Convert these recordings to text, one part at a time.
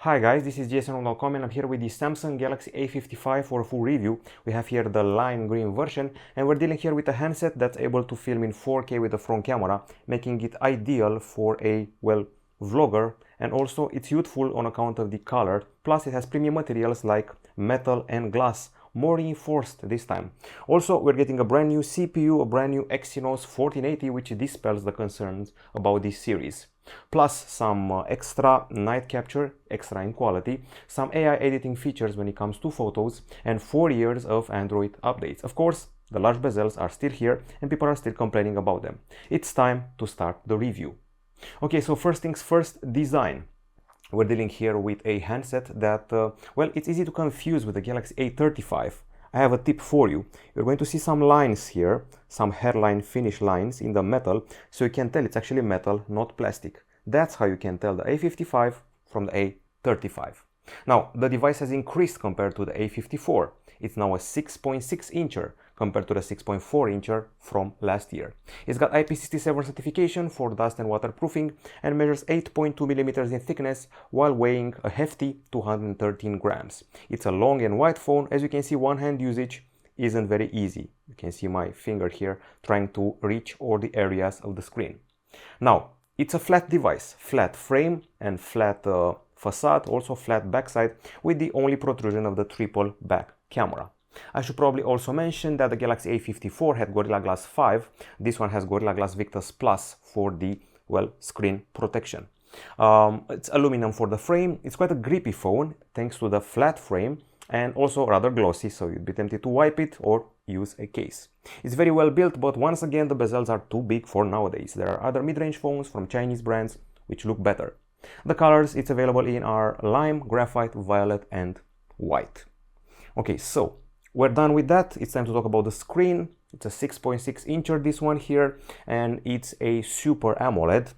Hi guys, this is GSMDome and I'm here with the Samsung Galaxy A55 for a full review. We have here the lime green version and we're dealing here with a handset that's able to film in 4K with the front camera, making it ideal for a, vlogger, and also it's youthful on account of the color, plus it has premium materials like metal and glass, more reinforced this time. Also, we're getting a brand new CPU, a brand new Exynos 1480, which dispels the concerns about this series. Plus some extra night capture, extra in quality, some AI editing features when it comes to photos, and 4 years of Android updates. Of course, the large bezels are still here and people are still complaining about them. It's time to start the review. Okay, so first things first, design. We're dealing here with a handset that, it's easy to confuse with the Galaxy A35. I have a tip for you. You're going to see some lines here, some hairline finish lines in the metal, so you can tell it's actually metal, not plastic. That's how you can tell the A55 from the A35. Now, the device has increased compared to the A54. It's now a 6.6 incher compared to the 6.4 incher from last year. It's got IP67 certification for dust and waterproofing and measures 8.2 millimeters in thickness while weighing a hefty 213 grams. It's a long and wide phone. As you can see, one-hand usage isn't very easy. You can see my finger here trying to reach all the areas of the screen. Now, it's a flat device, flat frame and flat facade, also flat backside, with the only protrusion of the triple back camera. I should probably also mention that the Galaxy A54 had Gorilla Glass 5. This one has Gorilla Glass Victus Plus for the, screen protection. It's aluminum for the frame. It's quite a grippy phone thanks to the flat frame and also rather glossy, so you'd be tempted to wipe it or use a case. It's very well built, but once again the bezels are too big for nowadays. There are other mid-range phones from Chinese brands which look better. The colors it's available in are lime, graphite, violet and white. Okay, so we're done with that. It's time to talk about the screen. It's a 6.6 incher, this one here, and it's a Super AMOLED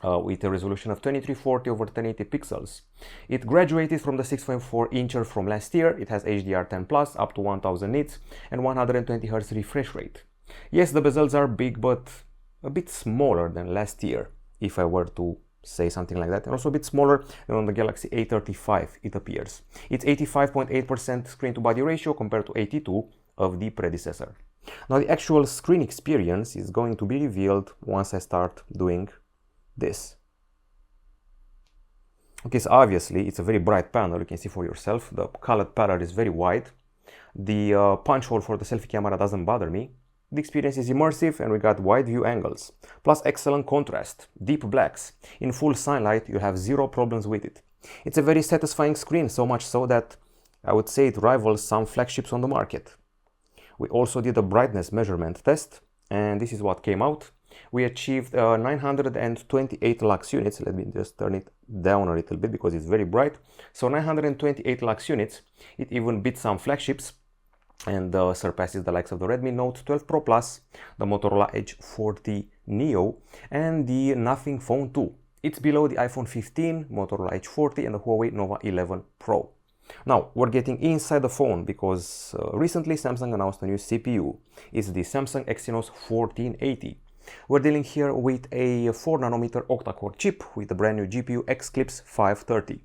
with a resolution of 2340 over 1080 pixels. It graduated from the 6.4 incher from last year. It has HDR10 Plus up to 1000 nits and 120 Hz refresh rate. Yes, the bezels are big, but a bit smaller than last year, if I were to say something like that, and also a bit smaller than on the Galaxy A35, it appears. It's 85.8% screen to body ratio compared to 82 of the predecessor. Now the actual screen experience is going to be revealed once I start doing this. Okay, so obviously it's a very bright panel, you can see for yourself. The colored palette is very wide. The punch hole for the selfie camera doesn't bother me. The experience is immersive and we got wide view angles, plus excellent contrast, deep blacks. In full sunlight you have zero problems with it. It's a very satisfying screen, so much so that I would say it rivals some flagships on the market. We also did a brightness measurement test and this is what came out. We achieved 928 lux units. Let me just turn it down a little bit because it's very bright. So 928 lux units. It even beat some flagships and surpasses the likes of the Redmi Note 12 Pro Plus, the Motorola Edge 40 Neo, and the Nothing Phone 2. It's below the iPhone 15, Motorola Edge 40, and the Huawei Nova 11 Pro. Now, we're getting inside the phone because recently Samsung announced a new CPU. It's the Samsung Exynos 1480. We're dealing here with a 4nm octa-core chip with the brand new GPU Xclipse 530.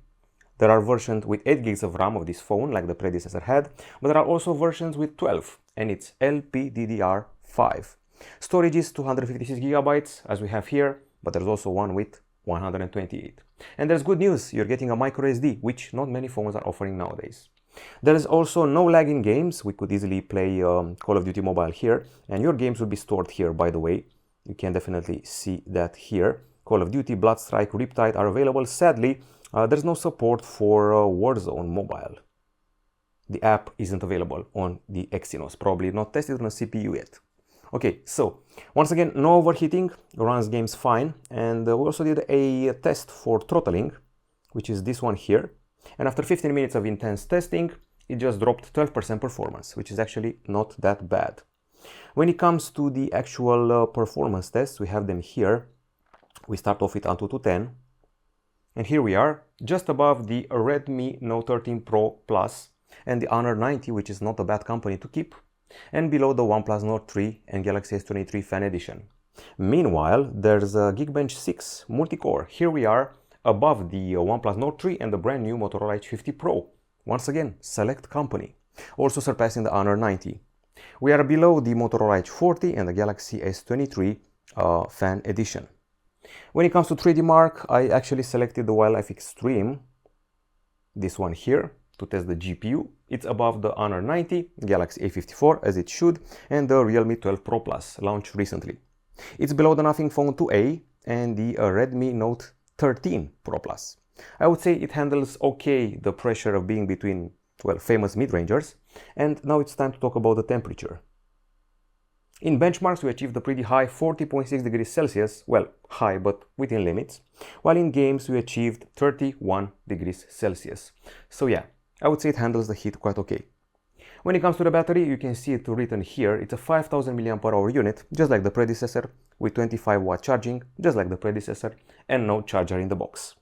There are versions with 8 GB of RAM of this phone, like the predecessor had, but there are also versions with 12, and it's LPDDR5. Storage is 256 GB, as we have here, but there's also one with 128. And there's good news, you're getting a microSD, which not many phones are offering nowadays. There is also no lag in games. We could easily play Call of Duty Mobile here, and your games will be stored here, by the way. You can definitely see that here. Call of Duty, Bloodstrike, Riptide are available. Sadly, there's no support for Warzone Mobile. The app isn't available on the Exynos, probably not tested on a CPU yet. Okay, so once again, no overheating, runs games fine, and we also did a test for throttling, which is this one here. And after 15 minutes of intense testing, it just dropped 12% performance, which is actually not that bad. When it comes to the actual performance tests, we have them here. We start off with Antutu 10. And here we are, just above the Redmi Note 13 Pro Plus and the Honor 90, which is not a bad company to keep, and below the OnePlus Nord 3 and Galaxy S23 Fan Edition. Meanwhile, there's a Geekbench 6 multi-core. Here we are above the OnePlus Nord 3 and the brand new Motorola Edge 50 Pro. Once again, select company. Also surpassing the Honor 90. We are below the Motorola Edge 40 and the Galaxy S23 Fan Edition. When it comes to 3D Mark, I actually selected the Wildlife Extreme, this one here, to test the GPU. It's above the Honor 90, Galaxy A54 as it should, and the Realme 12 Pro Plus, launched recently. It's below the Nothing Phone 2a and the Redmi Note 13 Pro Plus. I would say it handles okay the pressure of being between, well, famous mid-rangers. And now it's time to talk about the temperature. In benchmarks, we achieved a pretty high 40.6 degrees Celsius, well, high but within limits, while in games we achieved 31 degrees Celsius. So yeah, I would say it handles the heat quite okay. When it comes to the battery, you can see it written here. It's a 5000 mAh unit, just like the predecessor, with 25 watt charging, just like the predecessor, and no charger in the box.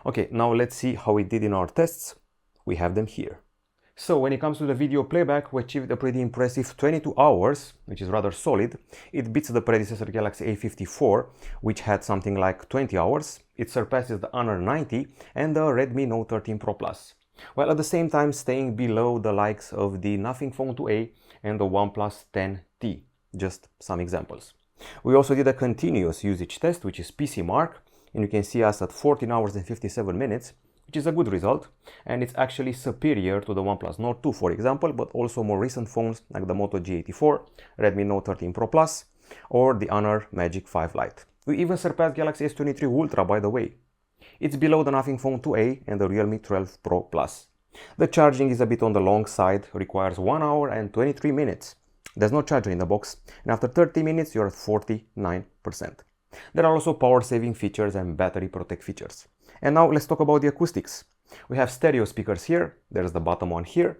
Okay, now let's see how it did in our tests. We have them here. So when it comes to the video playback, we achieved a pretty impressive 22 hours, which is rather solid. It beats the predecessor Galaxy A54, which had something like 20 hours. It surpasses the Honor 90 and the Redmi Note 13 Pro Plus, while at the same time staying below the likes of the Nothing Phone 2a and the OnePlus 10T, just some examples. We also did a continuous usage test, which is PC Mark, and you can see us at 14 hours and 57 minutes, which is a good result, and it's actually superior to the OnePlus Nord 2, for example, but also more recent phones like the Moto G84, Redmi Note 13 Pro Plus, or the Honor Magic 5 Lite. We even surpassed Galaxy S23 Ultra, by the way. It's below the Nothing Phone 2a and the Realme 12 Pro Plus. The charging is a bit on the long side, requires 1 hour and 23 minutes. There's no charger in the box, and after 30 minutes you're at 49%. There are also power saving features and battery protect features. And now let's talk about the acoustics. We have stereo speakers here, there's the bottom one here,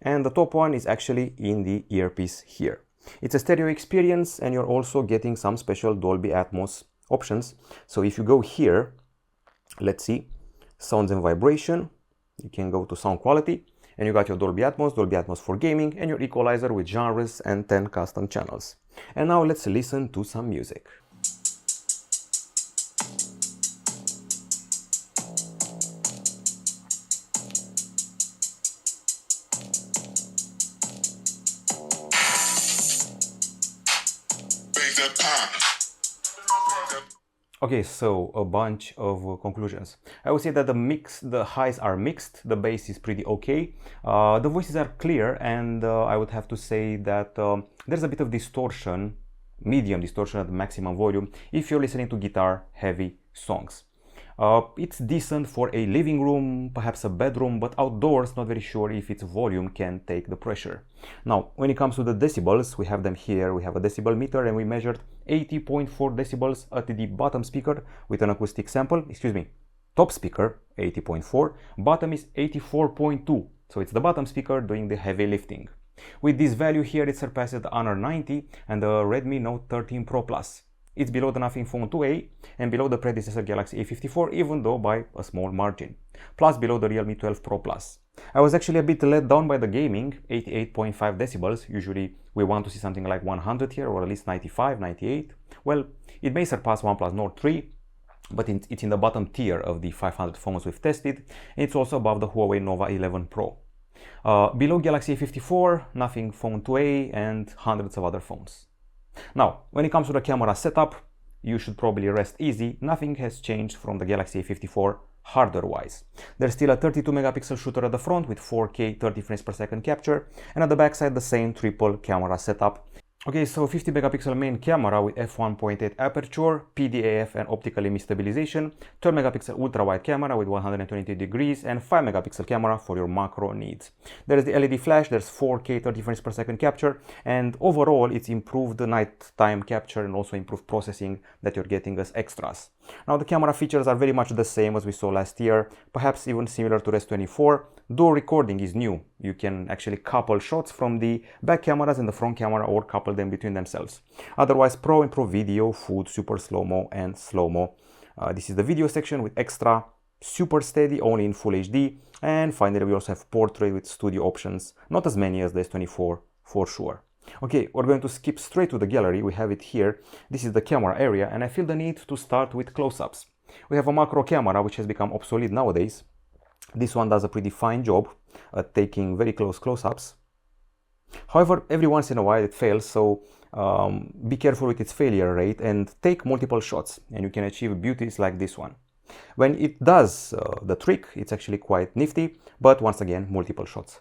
and the top one is actually in the earpiece here. It's a stereo experience, and you're also getting some special Dolby Atmos options. So if you go here, let's see, sounds and vibration, you can go to sound quality, and you got your Dolby Atmos for gaming, and your equalizer with genres and 10 custom channels. And now let's listen to some music. Okay, so a bunch of conclusions. I would say that the highs are mixed, the bass is pretty okay, the voices are clear, and I would have to say that there's a bit of distortion, medium distortion at maximum volume, if you're listening to guitar-heavy songs. It's decent for a living room, perhaps a bedroom, but outdoors, not very sure if its volume can take the pressure. Now, when it comes to the decibels, we have them here. We have a decibel meter, and we measured 80.4 decibels at the bottom speaker with an acoustic sample, top speaker 80.4, bottom is 84.2, so it's the bottom speaker doing the heavy lifting. With this value here, it surpasses the Honor 90 and the Redmi Note 13 Pro Plus. It's below the Nothing Phone 2a and below the predecessor Galaxy A54, even though by a small margin, plus below the Realme 12 Pro Plus. I was actually a bit let down by the gaming, 88.5 decibels. Usually we want to see something like 100 here, or at least 95, 98. Well, it may surpass OnePlus Nord 3, but it's in the bottom tier of the 500 phones we've tested, and it's also above the Huawei Nova 11 Pro. Below Galaxy A54, Nothing Phone 2a, and hundreds of other phones. Now, when it comes to the camera setup, you should probably rest easy. Nothing has changed from the Galaxy A54 hardware-wise. There's still a 32 megapixel shooter at the front with 4K 30 frames per second capture, and at the backside the same triple camera setup. Okay, so 50 megapixel main camera with f1.8 aperture, PDAF and optical image stabilization, 12 megapixel ultra wide camera with 120 degrees, and 5 megapixel camera for your macro needs. There is the LED flash, there's 4K 30 frames per second capture, and overall it's improved the nighttime capture and also improved processing that you're getting as extras. Now the camera features are very much the same as we saw last year, perhaps even similar to Res24. Dual recording is new. You can actually couple shots from the back cameras and the front camera, or couple them between themselves. Otherwise, Pro and Pro Video, Food, Super Slow-Mo and Slow-Mo. This is the video section with extra, Super Steady only in Full HD, and finally we also have Portrait with studio options, not as many as the S24 for sure. Okay, we're going to skip straight to the gallery. We have it here. This is the camera area, and I feel the need to start with close-ups. We have a macro camera, which has become obsolete nowadays. This one does a pretty fine job at taking very close close-ups. However, every once in a while it fails, so be careful with its failure rate and take multiple shots, and you can achieve beauties like this one. When it does the trick, it's actually quite nifty, but once again, multiple shots.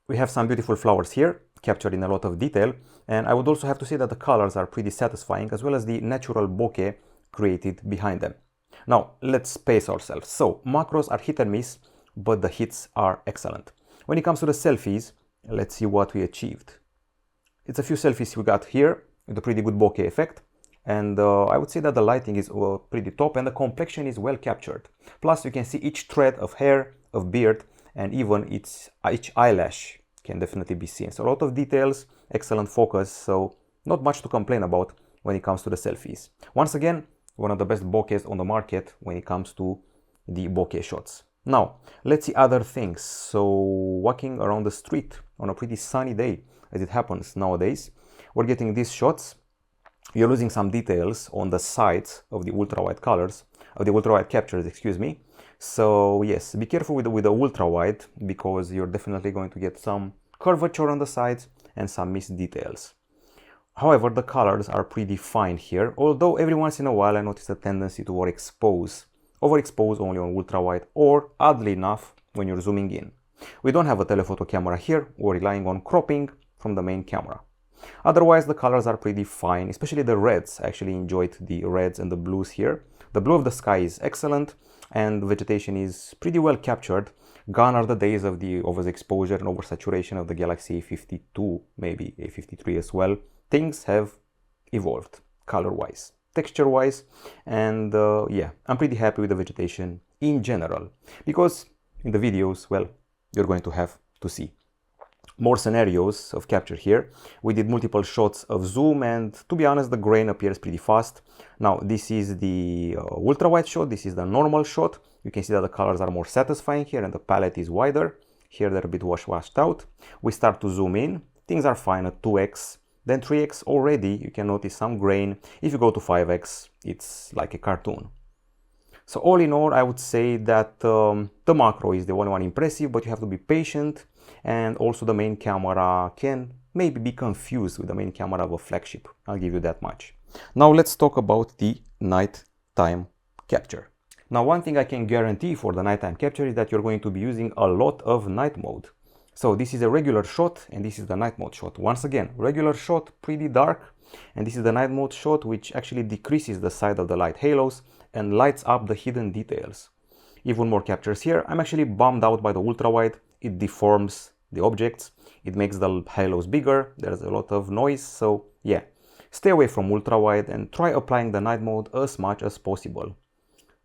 We have some beautiful flowers here, captured in a lot of detail, and I would also have to say that the colors are pretty satisfying, as well as the natural bokeh created behind them. Now, let's pace ourselves. So, macros are hit and miss, but the hits are excellent. When it comes to the selfies, let's see what we achieved. It's a few selfies we got here with a pretty good bokeh effect, and I would say that the lighting is pretty top and the complexion is well captured. Plus, you can see each thread of hair, of beard, and even each eyelash can definitely be seen. So a lot of details, excellent focus, so not much to complain about when it comes to the selfies. Once again, one of the best bokehs on the market when it comes to the bokeh shots. Now, let's see other things. So, walking around the street on a pretty sunny day, as it happens nowadays, we're getting these shots. You're losing some details on the sides of the ultra-wide colors, of the ultra-wide captures, excuse me. So yes, be careful with the ultra-wide, because you're definitely going to get some curvature on the sides and some missed details. However, the colors are pretty fine here, although every once in a while I notice a tendency to overexpose only on ultra-wide, or oddly enough, when you're zooming in. We don't have a telephoto camera here, we're relying on cropping from the main camera. Otherwise, the colors are pretty fine, especially the reds. I actually enjoyed the reds and the blues here. The blue of the sky is excellent, and the vegetation is pretty well captured. Gone are the days of the overexposure and oversaturation of the Galaxy A52, maybe A53 as well. Things have evolved, color-wise, texture-wise, and yeah, I'm pretty happy with the vegetation in general, because in the videos, well, you're going to have to see more scenarios of capture here. We did multiple shots of zoom, and to be honest, the grain appears pretty fast. Now, this is the ultra-wide shot, this is the normal shot. You can see that the colors are more satisfying here and the palette is wider. Here they're a bit washed out. We start to zoom in, things are fine at 2x, then 3x already you can notice some grain. If you go to 5x, it's like a cartoon. So all in all, I would say that the macro is the only one impressive, but you have to be patient, and also the main camera can maybe be confused with the main camera of a flagship. I'll give you that much. Now let's talk about the nighttime capture. Now, one thing I can guarantee for the nighttime capture is that you're going to be using a lot of night mode. So this is a regular shot and this is the night mode shot. Once again, regular shot, pretty dark, and this is the night mode shot, which actually decreases the size of the light halos and lights up the hidden details. Even more captures here. I'm actually bummed out by the ultra wide. It deforms the objects, it makes the halos bigger, there's a lot of noise, so yeah, stay away from ultra wide and try applying the night mode as much as possible.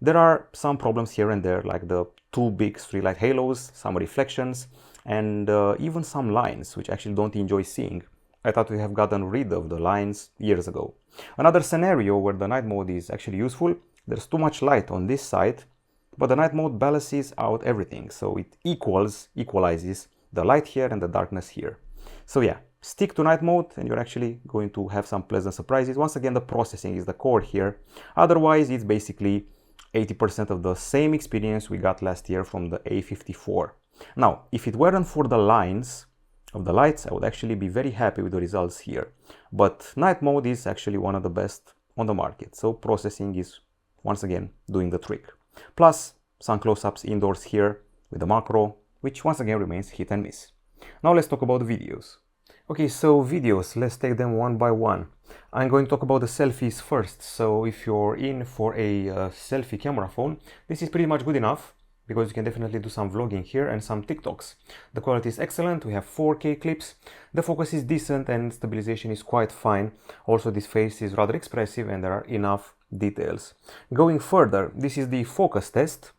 There are some problems here and there, like the too big streetlight halos, some reflections, and even some lines, which I actually don't enjoy seeing. I thought we have gotten rid of the lines years ago. Another scenario where the night mode is actually useful, there's too much light on this side, but the night mode balances out everything, so it equalizes the light here and the darkness here. So yeah, stick to night mode and you're actually going to have some pleasant surprises. Once again, the processing is the core here. Otherwise, it's basically 80% of the same experience we got last year from the A54. Now, if it weren't for the lines of the lights, I would actually be very happy with the results here. But night mode is actually one of the best on the market. So processing is once again doing the trick. Plus some close-ups indoors here with the macro, which once again remains hit and miss. Now let's talk about videos. Okay, so videos, let's take them one by one. I'm going to talk about the selfies first. So if you're in for a selfie camera phone, this is pretty much good enough, because you can definitely do some vlogging here and some TikToks. The quality is excellent, we have 4K clips, the focus is decent and stabilization is quite fine. Also, this face is rather expressive and there are enough details. Going further, this is the focus test.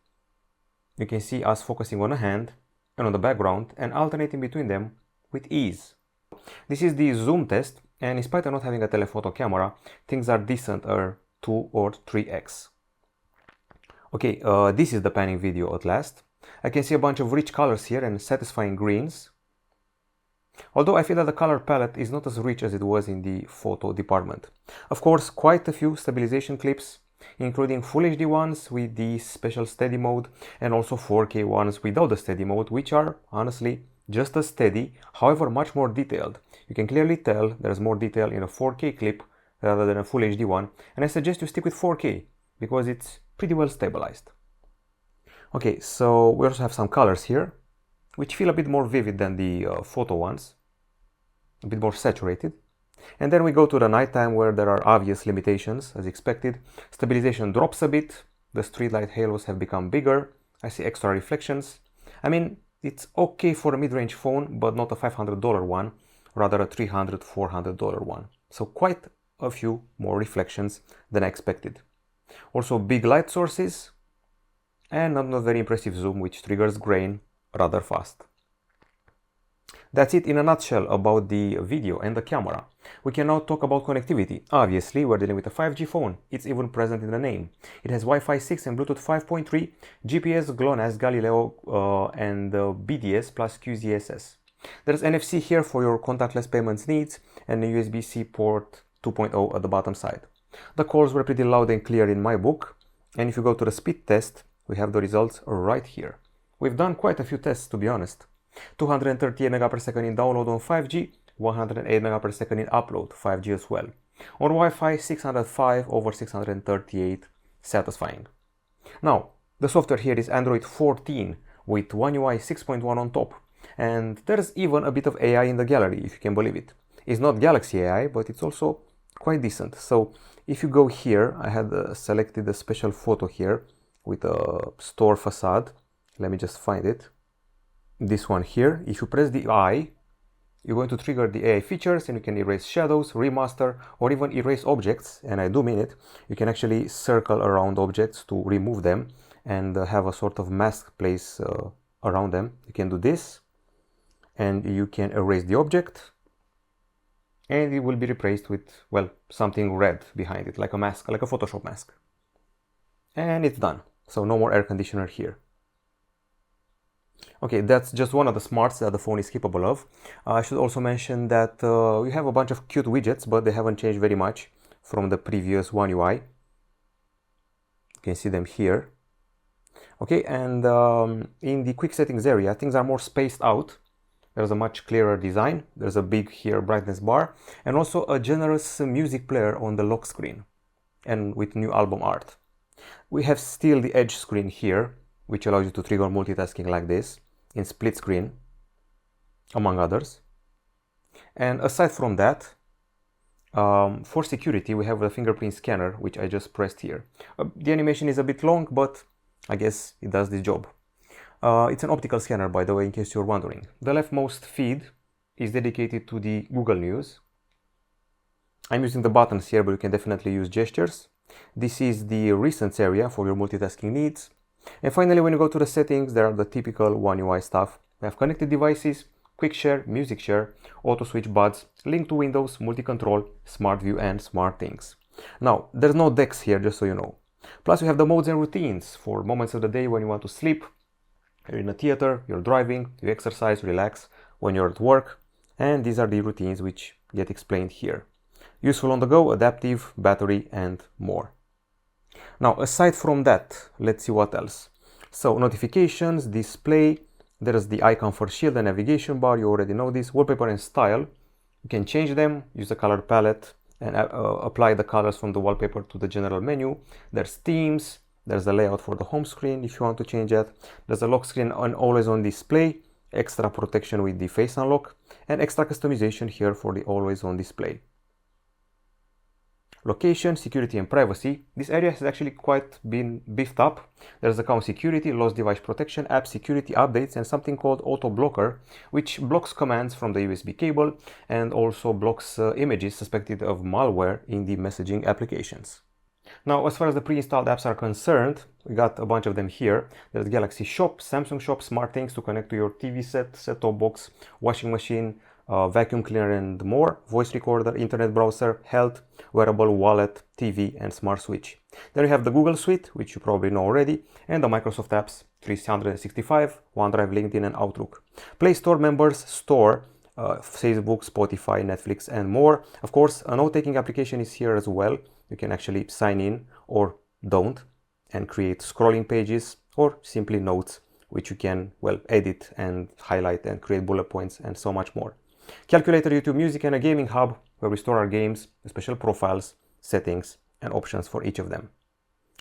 You can see us focusing on a hand and on the background and alternating between them with ease. This is the zoom test, and in spite of not having a telephoto camera, things are decent at 2 or 3x. Okay, this is the panning video at last. I can see a bunch of rich colors here and satisfying greens. Although I feel that the color palette is not as rich as it was in the photo department. Of course, quite a few stabilization clips, including Full HD ones with the special steady mode and also 4K ones without the steady mode, which are honestly just as steady, however much more detailed. You can clearly tell there's more detail in a 4K clip rather than a Full HD one, and I suggest you stick with 4K because it's pretty well stabilized. Okay, so we also have some colors here, which feel a bit more vivid than the photo ones, a bit more saturated. And then we go to the nighttime where there are obvious limitations, as expected. Stabilization drops a bit, the streetlight halos have become bigger, I see extra reflections. I mean, it's okay for a mid-range phone, but not a $500 one, rather a $300, $400 one. So quite a few more reflections than I expected. Also big light sources, and not a very impressive zoom, which triggers grain rather fast. That's it in a nutshell about the video and the camera. We can now talk about connectivity. Obviously, we're dealing with a 5G phone. It's even present in the name. It has Wi-Fi 6 and Bluetooth 5.3, GPS, GLONASS, Galileo, and BDS plus QZSS. There's NFC here for your contactless payments needs and a USB-C port 2.0 at the bottom side. The calls were pretty loud and clear in my book, and if you go to the speed test, we have the results right here. We've done quite a few tests, to be honest. 238 megapsecond in download on 5G, 108 megapsecond in upload, 5G as well. On Wi-Fi, 605 over 638, satisfying. Now, the software here is Android 14 with One UI 6.1 on top, and there's even a bit of AI in the gallery, if you can believe it. It's not Galaxy AI, but it's also quite decent. So if you go here, I had selected a special photo here with a store facade. Let me just find it. This one here. If you press the I, you're going to trigger the AI features, and you can erase shadows, remaster, or even erase objects, and I do mean it. You can actually circle around objects to remove them and have a sort of mask place around them. You can do this, and you can erase the object, and it will be replaced with, well, something red behind it, like a mask, like a Photoshop mask. And it's done. So no more air conditioner here. Okay, that's just one of the smarts that the phone is capable of. I should also mention that we have a bunch of cute widgets, but they haven't changed very much from the previous One UI. You can see them here. Okay, and in the quick settings area, things are more spaced out. There's a much clearer design. There's a big here brightness bar, and also a generous music player on the lock screen, and with new album art. We have still the edge screen here, which allows you to trigger multitasking like this in split screen, among others. And aside from that, for security, we have the fingerprint scanner, which I just pressed here. The animation is a bit long, but I guess it does the job. It's an optical scanner, by the way, in case you're wondering. The leftmost feed is dedicated to the Google News. I'm using the buttons here, but you can definitely use gestures. This is the recents area for your multitasking needs. And finally, when you go to the settings, there are the typical One UI stuff. We have connected devices, quick share, music share, auto switch buds, link to Windows, multi-control, smart view, and smart things. Now, there's no DeX here, just so you know. Plus, we have the modes and routines for moments of the day when you want to sleep. You're in a theater, you're driving, you exercise, relax, when you're at work. And these are the routines which get explained here. Useful on the go, adaptive, battery, and more. Now, aside from that, let's see what else. So, notifications, display, there's the icon for shield and navigation bar, you already know this, wallpaper and style. You can change them, use the color palette, and apply the colors from the wallpaper to the general menu. There's themes, there's the layout for the home screen if you want to change that. There's a lock screen on always on display, extra protection with the face unlock, and extra customization here for the always on display. Location, security, and privacy. This area has actually quite been beefed up. There's account security, lost device protection, app security updates, and something called auto blocker, which blocks commands from the USB cable and also blocks images suspected of malware in the messaging applications. Now, as far as the pre-installed apps are concerned, we got a bunch of them here. There's Galaxy Shop, Samsung Shop, Smart Things to connect to your TV set, set-top box, washing machine, vacuum cleaner and more, voice recorder, internet browser, health, wearable, wallet, TV, and smart switch. Then we have the Google Suite, which you probably know already, and the Microsoft apps 365, OneDrive, LinkedIn, and Outlook. Play Store members store Facebook, Spotify, Netflix, and more. Of course, a note-taking application is here as well. You can actually sign in or don't, and create scrolling pages or simply notes, which you can, well, edit and highlight and create bullet points and so much more. Calculator, YouTube Music, and a gaming hub where we store our games, special profiles, settings, and options for each of them.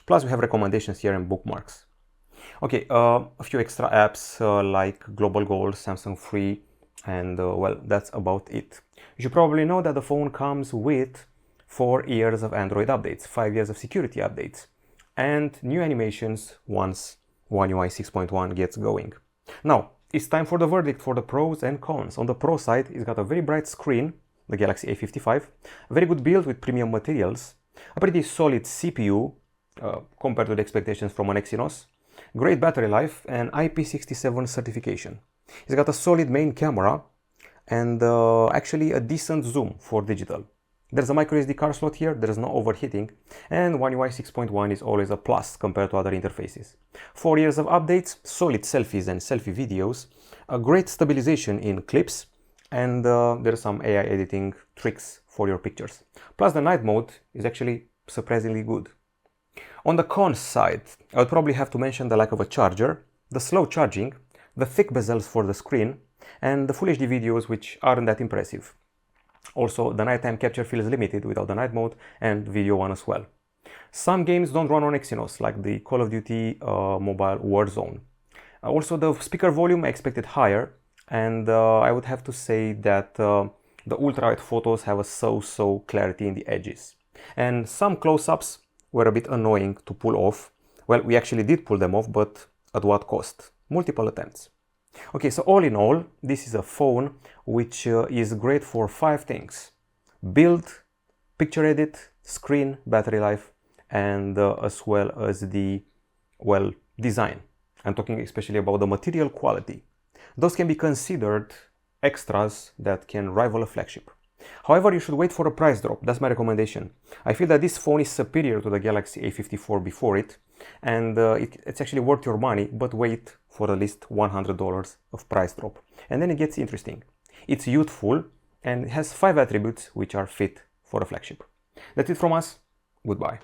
Plus, we have recommendations here and bookmarks. Okay, a few extra apps like Global Goals, Samsung Free, and well, that's about it. You should probably know that the phone comes with 4 years of Android updates, 5 years of security updates, and new animations once One UI 6.1 gets going. Now, it's time for the verdict for the pros and cons. On the pro side, it's got a very bright screen, the Galaxy A55, a very good build with premium materials, a pretty solid CPU compared to the expectations from an Exynos, great battery life, and IP67 certification. It's got a solid main camera and actually a decent zoom for digital. There's a microSD card slot here, there's no overheating, and One UI 6.1 is always a plus compared to other interfaces. 4 years of updates, solid selfies and selfie videos, a great stabilization in clips, and there's some AI editing tricks for your pictures. Plus the night mode is actually surprisingly good. On the cons side, I would probably have to mention the lack of a charger, the slow charging, the thick bezels for the screen, and the Full HD videos, which aren't that impressive. Also, the nighttime capture feels limited without the night mode, and video one as well. Some games don't run on Exynos, like the Call of Duty mobile Warzone. Also, the speaker volume I expected higher, and I would have to say that the ultra-wide photos have a so-so clarity in the edges. And some close-ups were a bit annoying to pull off. Well, we actually did pull them off, but at what cost? Multiple attempts. Okay, so all in all, this is a phone which is great for 5 things: build, picture edit, screen, battery life, and as well as the, well, design. I'm talking especially about the material quality. Those can be considered extras that can rival a flagship. However, you should wait for a price drop. That's my recommendation. I feel that this phone is superior to the Galaxy A54 before it, and it's actually worth your money, but wait for at least $100 of price drop. And then it gets interesting. It's youthful and it has 5 attributes which are fit for a flagship. That's it from us. Goodbye.